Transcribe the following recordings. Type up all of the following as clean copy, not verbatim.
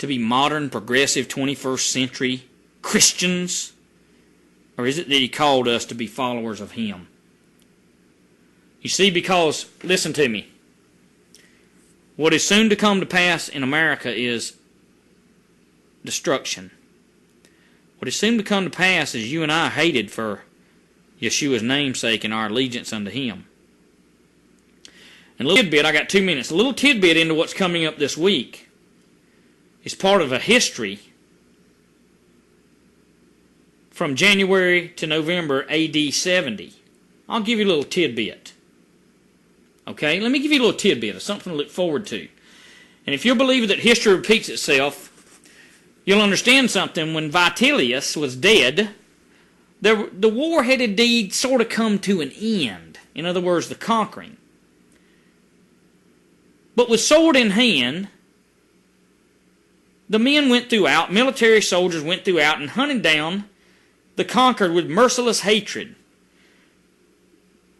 to be modern, progressive, 21st century Christians? Or is it that he called us to be followers of him? You see, because, listen to me, what is soon to come to pass in America is destruction. What is soon to come to pass is you and I hated for Yeshua's namesake and our allegiance unto him. And a little tidbit, I got 2 minutes, a little tidbit into what's coming up this week is part of a history from January to November AD 70. I'll give you a little tidbit. Okay, let me give you a little tidbit of something to look forward to. And if you're believing that history repeats itself, you'll understand something. When Vitellius was dead, the war had indeed sort of come to an end. In other words, the conquering. But with sword in hand, the men went throughout, military soldiers went throughout and hunted down the conquered with merciless hatred.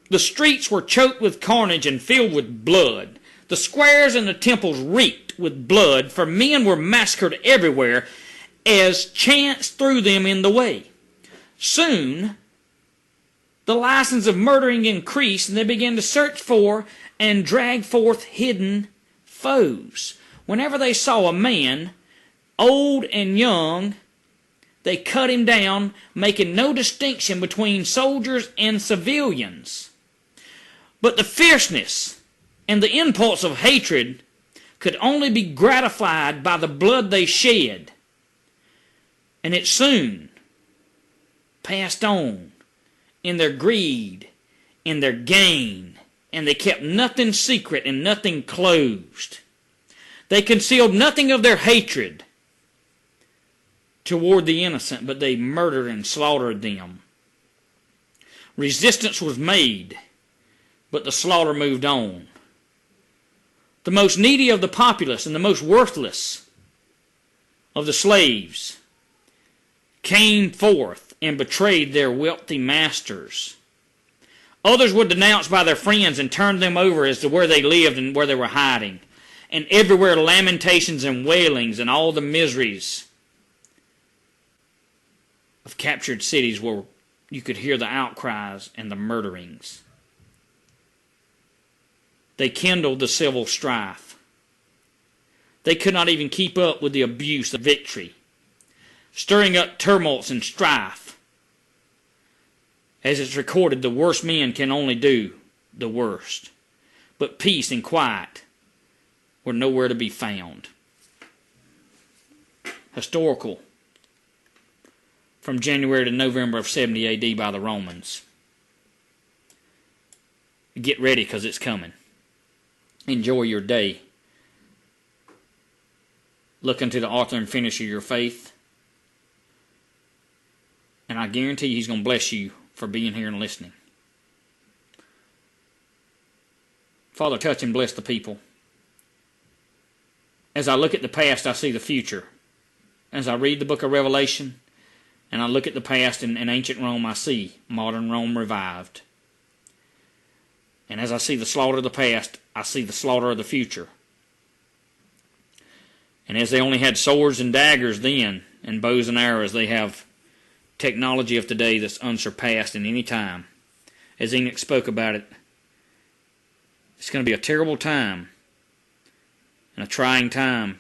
The streets were choked with carnage and filled with blood. The squares and the temples reeked with blood, for men were massacred everywhere as chance threw them in the way. Soon, the license of murdering increased, and they began to search for and drag forth hidden foes. Whenever they saw a man, old and young, they cut him down, making no distinction between soldiers and civilians. But the fierceness and the impulse of hatred could only be gratified by the blood they shed. And it soon passed on in their greed, in their gain, and they kept nothing secret and nothing closed. They concealed nothing of their hatred toward the innocent, but they murdered and slaughtered them. Resistance was made, but the slaughter moved on. The most needy of the populace and the most worthless of the slaves came forth and betrayed their wealthy masters. Others were denounced by their friends and turned them over as to where they lived and where they were hiding. And everywhere lamentations and wailings and all the miseries of captured cities where you could hear the outcries and the murderings. They kindled the civil strife. They could not even keep up with the abuse of victory, stirring up tumults and strife. As it's recorded, the worst men can only do the worst, but peace and quiet were nowhere to be found. Historical, from January to November of 70 AD by the Romans. Get ready, because it's coming. Enjoy your day. Look unto the author and finisher of your faith. And I guarantee you he's going to bless you for being here and listening. Father, touch and bless the people. As I look at the past, I see the future. As I read the book of Revelation, and I look at the past in ancient Rome, I see modern Rome revived. And as I see the slaughter of the past, I see the slaughter of the future. And as they only had swords and daggers then, and bows and arrows, they have technology of today that's unsurpassed in any time. As Enoch spoke about it, it's going to be a terrible time and a trying time,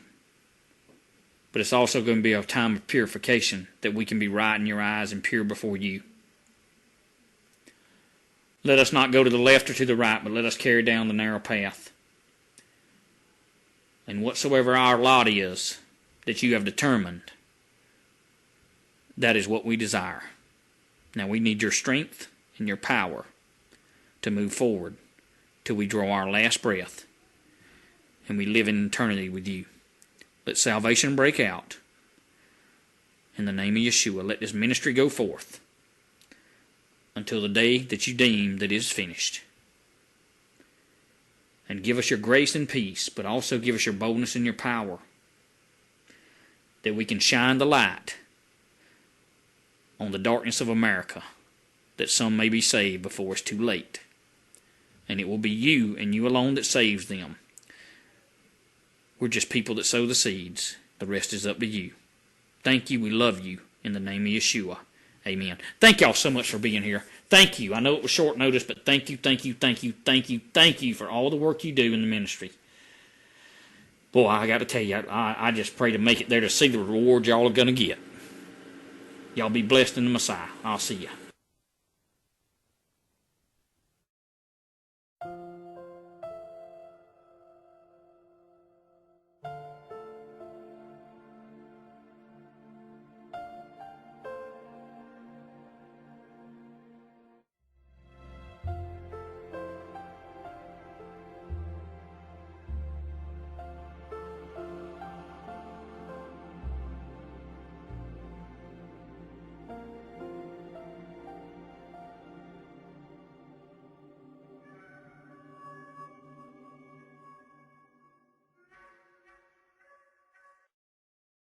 but it's also going to be a time of purification, that we can be right in your eyes and pure before you. Let us not go to the left or to the right, but let us carry down the narrow path. And whatsoever our lot is that you have determined, that is what we desire. Now we need your strength and your power to move forward till we draw our last breath and we live in eternity with you. Let salvation break out. In the name of Yeshua, let this ministry go forth until the day that you deem that it is finished. And give us your grace and peace, but also give us your boldness and your power, that we can shine the light on the darkness of America, that some may be saved before it's too late. And it will be you and you alone that saves them. We're just people that sow the seeds. The rest is up to you. Thank you. We love you. In the name of Yeshua. Amen. Thank y'all so much for being here. Thank you. I know it was short notice, but thank you for all the work you do in the ministry. Boy, I got to tell you, I just pray to make it there to see the reward y'all are going to get. Y'all be blessed in the Messiah. I'll see you.